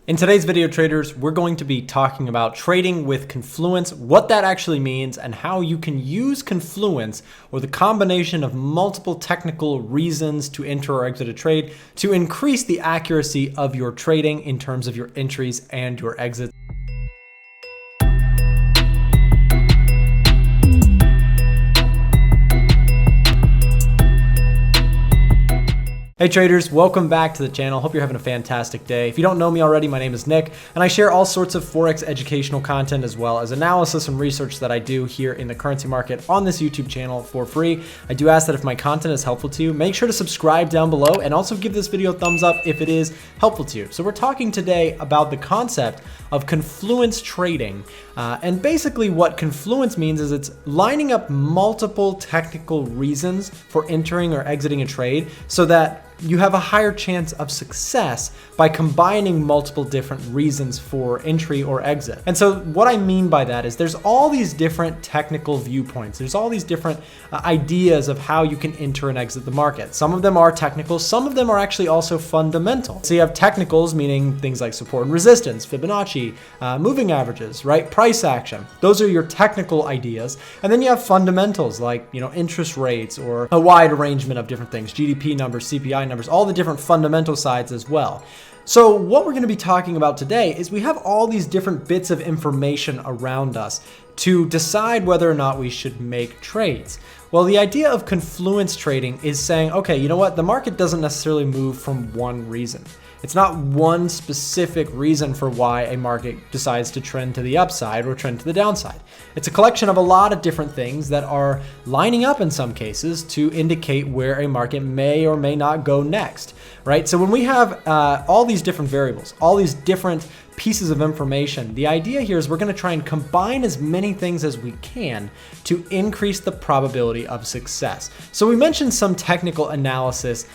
In today's video, traders, we're going to be talking about trading with Confluence, what that actually means, and how you can use Confluence or the combination of multiple technical reasons to enter or exit a trade to increase the accuracy of your trading in terms of your entries and your exits. Hey traders, welcome back to the channel. Hope you're having a fantastic day. If you don't know me already, my name is Nick, and I share all sorts of Forex educational content as well as analysis and research that I do here in the currency market on this YouTube channel for free. I do ask that if my content is helpful to you, make sure to subscribe down below and also give this video a thumbs up if it is helpful to you. So we're talking today about the concept of Confluence trading. And basically what Confluence means is it's lining up multiple technical reasons for entering or exiting a trade so that you have a higher chance of success by combining multiple different reasons for entry or exit. And so what I mean by that is there's all these different technical viewpoints. There's all these different ideas of how you can enter and exit the market. Some of them are technical, some of them are actually also fundamental. So you have technicals, meaning things like support and resistance, Fibonacci, moving averages, right? Price action. Those are your technical ideas. And then you have fundamentals like, interest rates or a wide arrangement of different things, GDP numbers, CPI numbers, all the different fundamental sides as well. So what we're going to be talking about today is we have all these different bits of information around us to decide whether or not we should make trades. Well, the idea of Confluence trading is saying, okay, you know what? The market doesn't necessarily move from one reason. It's not one specific reason for why a market decides to trend to the upside or trend to the downside. It's a collection of a lot of different things that are lining up in some cases to indicate where a market may or may not go next, right? So when we have all these different variables, all these different pieces of information, the idea here is we're going to try and combine as many things as we can to increase the probability of success. So we mentioned some technical analysis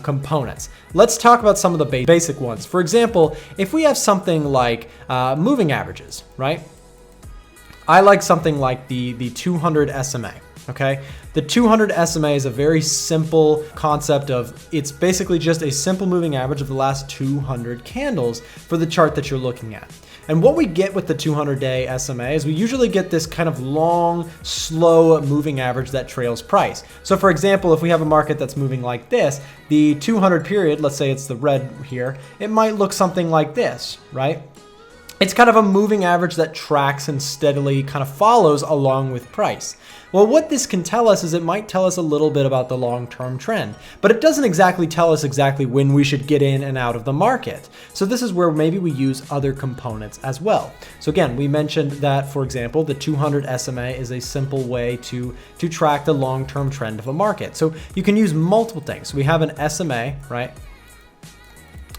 components. Let's talk about some of the basic ones. For example, if we have something like moving averages, right? I like something like the 200 SMA. Okay, the 200 SMA is a very simple concept of it's basically just a simple moving average of the last 200 candles for the chart that you're looking at. And what we get with the 200-day SMA is we usually get this kind of long, slow moving average that trails price. So for example, if we have a market that's moving like this, the 200 period, let's say it's the red here, it might look something like this, right? It's kind of a moving average that tracks and steadily kind of follows along with price. Well, what this can tell us is it might tell us a little bit about the long-term trend, but it doesn't exactly tell us exactly when we should get in and out of the market. So this is where maybe we use other components as well. So again, we mentioned that, for example, the 200 SMA is a simple way to track the long-term trend of a market. So you can use multiple things. We have an SMA, right?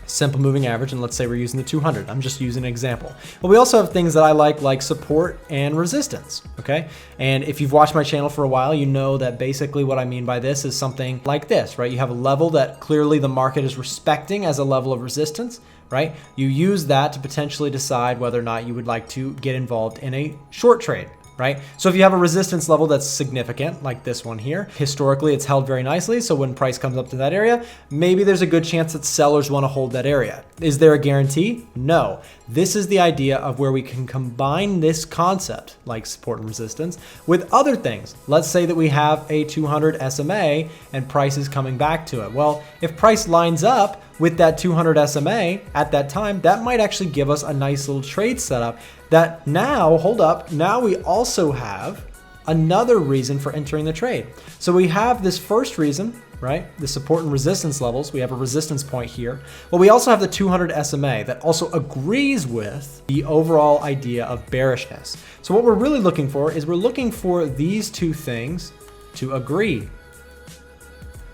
Simple moving average, and let's say we're using the 200. I'm just using an example. But we also have things that I like support and resistance, okay? And if you've watched my channel for a while, you know that basically what I mean by this is something like this, right? You have a level that clearly the market is respecting as a level of resistance, right? You use that to potentially decide whether or not you would like to get involved in a short trade. Right? So if you have a resistance level that's significant, like this one here, historically it's held very nicely. So when price comes up to that area, maybe there's a good chance that sellers want to hold that area. Is there a guarantee? No. This is the idea of where we can combine this concept, like support and resistance, with other things. Let's say that we have a 200 SMA and price is coming back to it. Well, if price lines up with that 200 SMA at that time, that might actually give us a nice little trade setup that now, hold up, now we also have another reason for entering the trade. So we have this first reason, right? The support and resistance levels. We have a resistance point here. Well, we also have the 200 SMA that also agrees with the overall idea of bearishness. So what we're really looking for is we're looking for these two things to agree,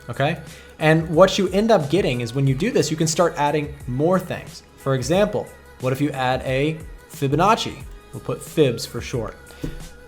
okay? And what you end up getting is when you do this, you can start adding more things. For example, what if you add a Fibonacci? We'll put fibs for short.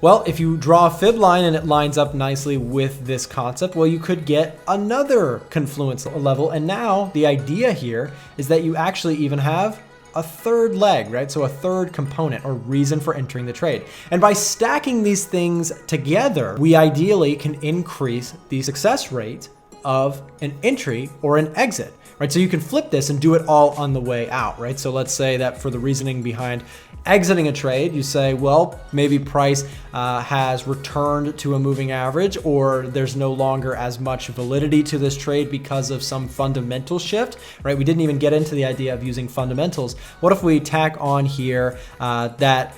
Well, if you draw a fib line and it lines up nicely with this concept, well, you could get another confluence level. And now the idea here is that you actually even have a third leg, right? So a third component or reason for entering the trade. And by stacking these things together, we ideally can increase the success rate of an entry or an exit, right? So you can flip this and do it all on the way out, right? So let's say that for the reasoning behind exiting a trade, you say, well, maybe price has returned to a moving average, or there's no longer as much validity to this trade because of some fundamental shift, right? We didn't even get into the idea of using fundamentals. What if we tack on here that,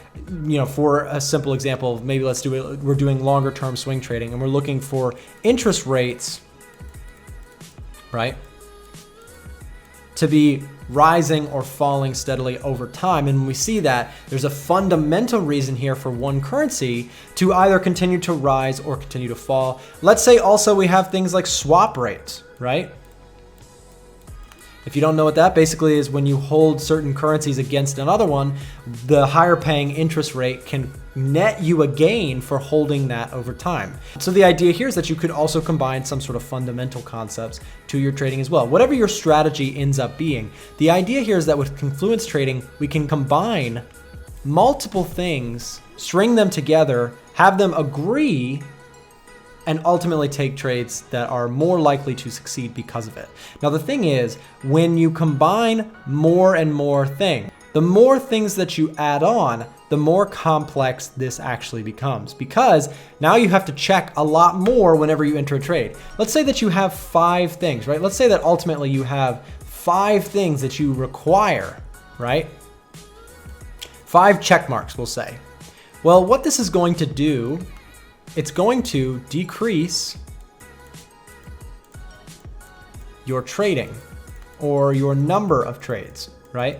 for a simple example, maybe let's do it, we're doing longer term swing trading and we're looking for interest rates, right, to be rising or falling steadily over time. And when we see that, there's a fundamental reason here for one currency to either continue to rise or continue to fall. Let's say also we have things like swap rates, right? If you don't know what that basically is, when you hold certain currencies against another one, the higher paying interest rate can net you a gain for holding that over time. So the idea here is that you could also combine some sort of fundamental concepts to your trading as well. Whatever your strategy ends up being, the idea here is that with Confluence trading, we can combine multiple things, string them together, have them agree, and ultimately take trades that are more likely to succeed because of it. Now, the thing is, when you combine more and more things, the more things that you add on, the more complex this actually becomes, because now you have to check a lot more whenever you enter a trade. Let's say that you have 5 things, right? Let's say that ultimately you have 5 things that you require, right? 5 check marks, we'll say. Well, what this is going to do, it's going to decrease your trading or your number of trades, right?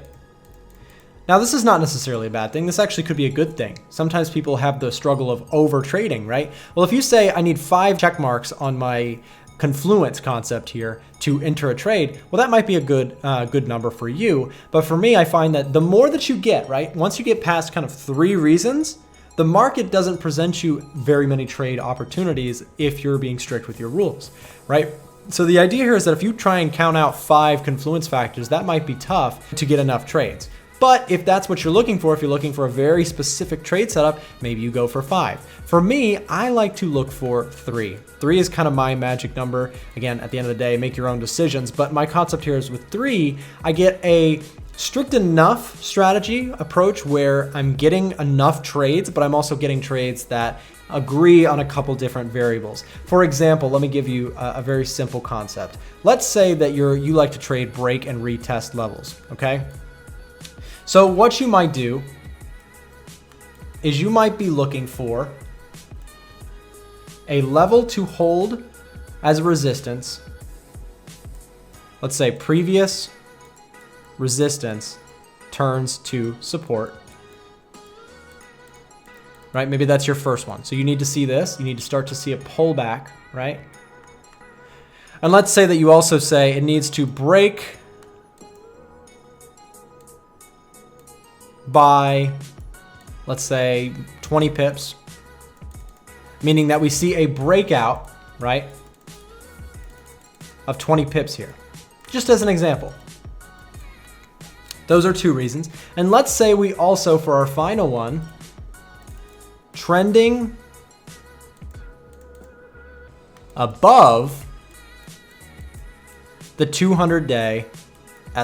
Now, this is not necessarily a bad thing. This actually could be a good thing. Sometimes people have the struggle of over trading, right? Well, if you say I need 5 check marks on my Confluence concept here to enter a trade, well, that might be a good number for you. But for me, I find that the more that you get, right, once you get past kind of 3 reasons, the market doesn't present you very many trade opportunities if you're being strict with your rules, right? So the idea here is that if you try and count out 5 confluence factors, that might be tough to get enough trades. But if that's what you're looking for, if you're looking for a very specific trade setup, maybe you go for 5. For me, I like to look for 3. 3 is kind of my magic number. Again, at the end of the day, make your own decisions. But my concept here is with 3, I get a strict enough strategy approach where I'm getting enough trades, but I'm also getting trades that agree on a couple different variables. For example, let me give you a very simple concept. Let's say that you like to trade break and retest levels, okay? So what you might do is you might be looking for a level to hold as a resistance. Let's say previous resistance turns to support, right? Maybe that's your first one. So you need to see this. You need to start to see a pullback, right? And let's say that you also say it needs to break by, let's say, 20 pips, meaning that we see a breakout, right, of 20 pips here, just as an example. Those are 2 reasons. And let's say we also, for our final one, trending above the 200-day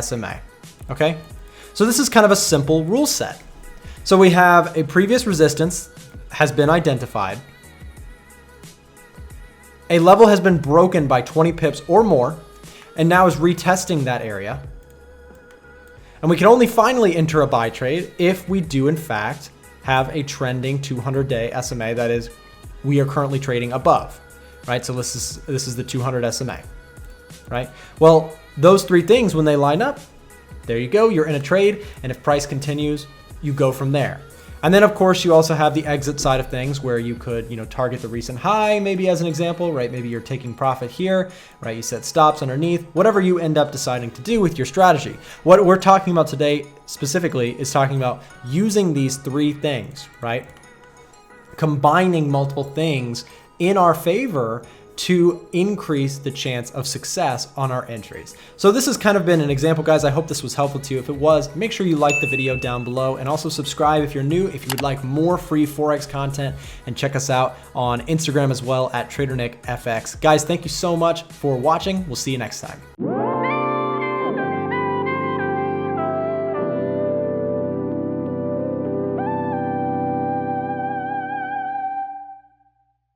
SMA, okay? So this is kind of a simple rule set. So we have a previous resistance has been identified. A level has been broken by 20 pips or more, and now is retesting that area. And we can only finally enter a buy trade if we do in fact have a trending 200-day SMA that is we are currently trading above, right? So this is the 200 SMA, right? Well, those 3 things, when they line up, there you go, you're in a trade, and if price continues, you go from there. And then of course you also have the exit side of things where you could, target the recent high, maybe as an example, right? Maybe you're taking profit here, right? You set stops underneath, whatever you end up deciding to do with your strategy. What we're talking about today specifically is talking about using these 3 things, right? Combining multiple things in our favor to increase the chance of success on our entries. So this has kind of been an example, guys. I hope this was helpful to you. If it was, make sure you like the video down below and also subscribe if you're new, if you would like more free Forex content, and check us out on Instagram as well at TraderNickFX. Guys, thank you so much for watching. We'll see you next time.